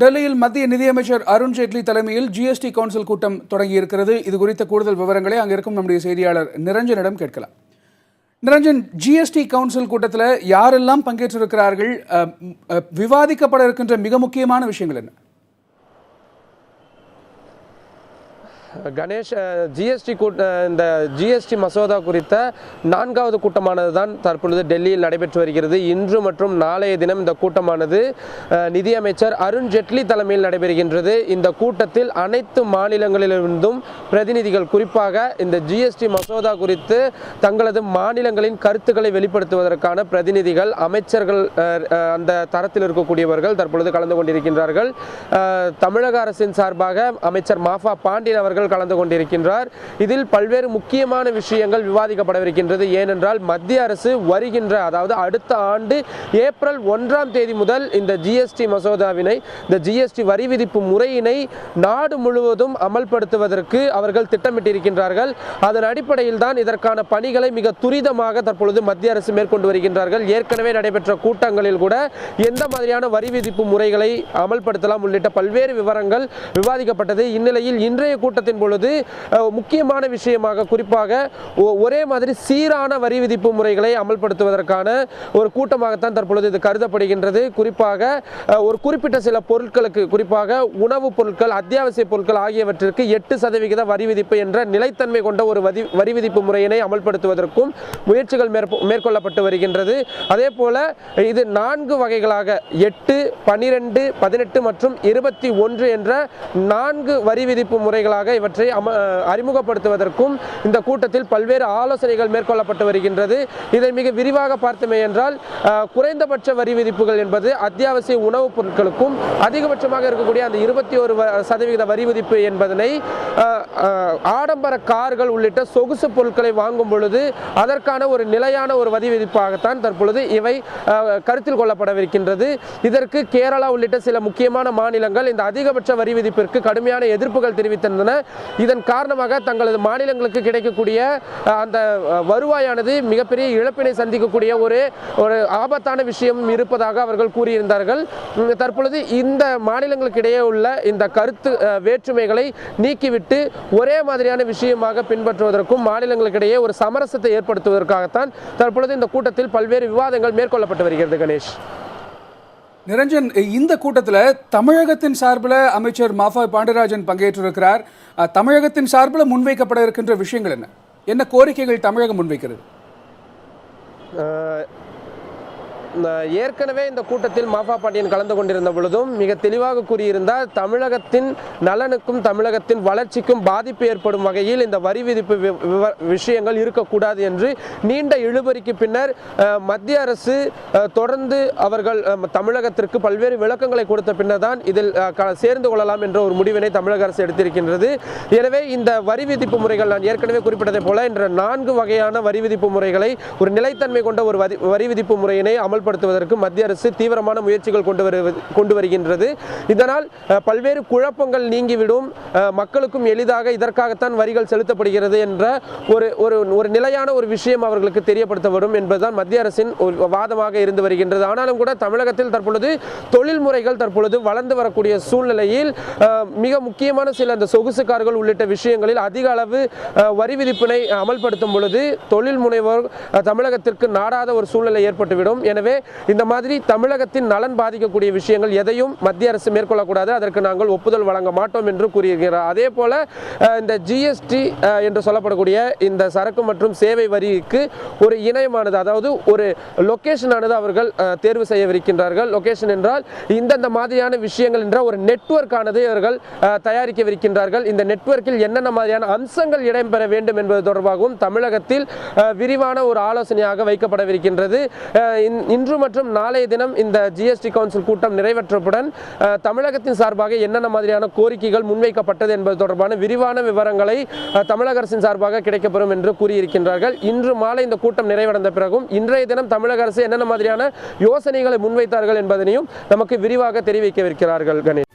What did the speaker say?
டெல்லியில் மத்திய நிதியமைச்சர் அருண் ஜேட்லி தலைமையில் ஜிஎஸ்டி கவுன்சில் கூட்டம் தொடங்கியிருக்கிறது. இது குறித்த கூடுதல் விவரங்களை அங்கிருக்கும் நம்முடைய செய்தியாளர் நிரஞ்சனிடம் கேட்கலாம். நிரஞ்சன், ஜிஎஸ்டி கவுன்சில் கூட்டத்தில் யாரெல்லாம் பங்கேற்றிருக்கிறார்கள்? விவாதிக்கப்பட இருக்கின்ற மிக முக்கியமான விஷயங்கள் என்ன? கணேஷ், இந்த ஜிஎஸ்டி மசோதா குறித்த 4வது கூட்டமானது தான் தற்பொழுது டெல்லியில் நடைபெற்று வருகிறது. இன்று மற்றும் நாளைய தினம் இந்த கூட்டமானது நிதியமைச்சர் அருண் ஜேட்லி தலைமையில் நடைபெறுகின்றது. இந்த கூட்டத்தில் அனைத்து மாநிலங்களிலிருந்தும் பிரதிநிதிகள், குறிப்பாக இந்த ஜிஎஸ்டி மசோதா குறித்து தங்களது மாநிலங்களின் கருத்துக்களை வெளிப்படுத்துவதற்கான பிரதிநிதிகள், அமைச்சர்கள், அந்த தரத்தில் இருக்கக்கூடியவர்கள் தற்பொழுது கலந்து கொண்டிருக்கின்றார்கள். தமிழக அரசின் சார்பாக அமைச்சர் மாஃபா பாண்டியன் அவர்கள் கலந்து கொண்டிருக்கின்றார். இதில் பல்வேறு முக்கியமான விஷயங்கள் விவாதிக்கப்படவிருக்கின்றது. ஏனென்றால் மத்திய அரசு வருகின்ற, அதாவது அடுத்த ஆண்டு ஏப்ரல் 1ஆம் தேதி முதல் இந்த ஜிஎஸ்டி மசோதாவினை, இந்த ஜிஎஸ்டி வரி விதிப்பு முறையினை நாடு முழுவதும் அமல்படுத்துவதற்கு அவர்கள் திட்டமிட்டிருக்கின்றார்கள். அதன் அடிப்படையில் தான் இதற்கான பணிகளை மிக துரிதமாக தற்பொழுது மத்திய அரசு மேற்கொண்டு வருகின்றார்கள். ஏற்கனவே நடைபெற்ற கூட்டங்களில் கூட எந்த மாதிரியான வரி விதிப்பு முறைகளை அமல்படுத்தலாம் உள்ளிட்ட பல்வேறு விவரங்கள் விவாதிக்கப்பட்டது. இந்நிலையில் இன்றைய கூட்டத்தின் பொழுது முக்கியமான விஷயமாக, குறிப்பாக ஒரே மாதிரி சீரான வரி விதிப்பு முறைகளை அமல்படுத்துவதற்கான ஒரு கூட்டமாகத்தான் தற்பொழுது இது கருதப்படுகின்றது. குறிப்பாக ஒரு குறிப்பிட்ட சில பொருட்களுக்கு, குறிப்பாக உணவுப் பொருட்கள், அத்தியாவசிய பொருட்கள் ஆகியவற்றிற்கு 8% வரி விதிப்பு என்ற நிலைத்தன்மை கொண்ட ஒரு வரி விதிப்பு முறையினை அமல்படுத்துவதற்கும் முயற்சிகள் மேற்கொள்ளப்பட்டு வருகின்றது. அதே போல இது 4 வகைகளாக 8, 12, 18 மற்றும் 21 என்ற 4 வரி விதிப்பு முறைகளாக இவற்றை அறிமுகப்படுத்துவதற்கும் இந்த கூட்டத்தில் பல்வேறு ஆலோசனைகள் மேற்கொள்ளப்பட்டு வருகின்றது. இதை மிக விரிவாக பார்த்தோமே என்றால், குறைந்தபட்ச வரி விதிப்புகள் என்பது அத்தியாவசிய உணவுப் பொருட்களுக்கும், அதிகபட்சமாக இருக்கக்கூடிய அந்த 21% வரி விதிப்பு என்பதனை ஆடம்பர கார்கள் உள்ளிட்ட சொகுசு பொருட்களை வாங்கும் பொழுது அதற்கான ஒரு நிலையான ஒரு வரி விதிப்பாகத்தான் தற்பொழுது இவை கருத்தில் கொள்ளப்படவிருக்கின்றது. இதற்கு கேரளா உள்ளிட்ட சில முக்கியமான மாநிலங்கள் இந்த அதிகபட்ச வரி விதிப்பிற்கு கடுமையான எதிர்ப்புகள் தெரிவித்திருந்தன. இதன் காரணமாக தங்களது மாநிலங்களுக்கு கிடைக்கக்கூடிய அந்த வருவாயானது மிகப்பெரிய இழப்பினை சந்திக்கக்கூடிய ஒரு ஆபத்தான விஷயம் இருப்பதாக அவர்கள் கூறியிருந்தார்கள். தற்பொழுது இந்த மாநிலங்களுக்கு இடையே உள்ள இந்த கருத்து வேற்றுமைகளை நீக்கிவிட்டு ஒரே மாதிரியான விஷயமாக பின்பற்றுவதற்கும் மாநிலங்களுக்கு இடையே ஒரு சமரசத்தை ஏற்படுத்துவதற்காகத்தான் தற்பொழுது இந்த கூட்டத்தில் பல்வேறு விவாதங்கள் மேற்கொள்ளப்பட்டு வருகிறது. கணேஷ், நிரஞ்சன், இந்த கூட்டத்தில் தமிழகத்தின் சார்பில் அமைச்சர் மாஃபா பாண்டியராஜன் பங்கேற்றிருக்கிறார். தமிழகத்தின் சார்பில் முன்வைக்கப்பட இருக்கின்ற விஷயங்கள் என்ன கோரிக்கைகள் தமிழகம் முன்வைக்கிறது? ஏற்கனவே இந்த கூட்டத்தில் மாஃபா பாண்டியன் கலந்து கொண்டிருந்த பொழுதும் மிக தெளிவாக கூறியிருந்தார், தமிழகத்தின் நலனுக்கும் தமிழகத்தின் வளர்ச்சிக்கும் பாதிப்பு ஏற்படும் வகையில் இந்த வரி விதிப்பு விஷயங்கள் இருக்கக்கூடாது என்று நீண்ட இழுபறிக்கு பின்னர் மத்திய அரசு தொடர்ந்து அவர்கள் தமிழகத்திற்கு பல்வேறு விளக்கங்களை கொடுத்த பின்னர் தான் இதில் சேர்ந்து கொள்ளலாம் என்ற ஒரு முடிவினை தமிழக அரசு எடுத்திருக்கின்றது. எனவே இந்த வரி விதிப்பு முறைகள், நான் ஏற்கனவே குறிப்பிட்டதை போல, என்ற 4 வகையான வரி விதிப்பு முறைகளை, ஒரு நிலைத்தன்மை கொண்ட ஒரு வரி விதிப்பு முறையினை அமல்படுத்துவதற்கு மத்திய அரசு தீவிரமான முயற்சிகள் கொண்டு வருகின்றது. இதனால் பல்வேறு குழப்பங்கள் நீங்கிவிடும், மக்களுக்கும் எளிதாக இதற்காகத்தான் வரிகள் செலுத்தப்படுகிறது என்ற ஒரு நிலையான ஒரு விஷயம் அவர்களுக்கு தெரியப்படுத்தப்படும் என்பதுதான் மத்திய அரசின் வாதமாக இருந்து வருகின்றது. ஆனாலும் கூட தமிழகத்தில் தற்பொழுது தொழில் முறைகள் தற்பொழுது வளர்ந்து வரக்கூடிய சூழ்நிலையில் மிக முக்கியமான சில அந்த சொகுசு கார்கள் உள்ளிட்ட விஷயங்களில் அதிக அளவு வரி விதிப்பினை அமல்படுத்தும் பொழுது தொழில் முனைவோர் தமிழகத்திற்கு நாடாத ஒரு சூழ்நிலை ஏற்பட்டுவிடும். எனவே இந்த மாதிரி தமிழகத்தின் நலன் பாதிக்கக்கூடிய விஷயங்கள் எதையும் மத்திய அரசு மேற்கொள்ளக்கூடாது, அதற்கு நாங்கள் ஒப்புதல் வழங்க மாட்டோம் என்று கூறியிருக்கிறார். அதே போல இந்த ஜிஎஸ்டி என்று சொல்லப்படக்கூடிய இந்த சரக்கு மற்றும் சேவை வரிக்கு ஒரு இணையமானது, அதாவது ஒரு லொகேஷனானது அவர்கள் தேர்வு செய்யவிருக்கின்றார்கள். லொகேஷன் என்றால் இந்த மாதிரியான விஷயங்கள் என்ற ஒரு நெட்வொர்க் ஆனது அவர்கள் தயாரிக்கவிருக்கின்றார்கள். இந்த நெட்வொர்க்கில் என்னென்ன மாதிரியான அம்சங்கள் இடம்பெற வேண்டும் என்பது தொடர்பாகவும் தமிழகத்தில் விரிவான ஒரு ஆலோசனையாக வைக்கப்படவிருக்கின்றது. இன்று மற்றும் நாளைய தினம் இந்த ஜிஎஸ்டி கவுன்சில் கூட்டம் நிறைவேற்றப்புடன் தமிழகத்தின் சார்பாக என்னென்ன மாதிரியான கோரிக்கைகள் முன்வைக்கப்பட்டது என்பது தொடர்பான விரிவான விவரங்களை தமிழக அரசின் சார்பாக கிடைக்கப்பெறும் என்று கூறியிருக்கின்றார்கள். இன்று மாலை இந்த கூட்டம் நிறைவடைந்த பிறகும் இன்றைய தினம் தமிழக அரசு என்னென்ன மாதிரியான யோசனைகளை முன்வைத்தார்கள் என்பதனையும் நமக்கு விரிவாக தெரிவிக்கவிருக்கிறார்கள். கணேஷ்.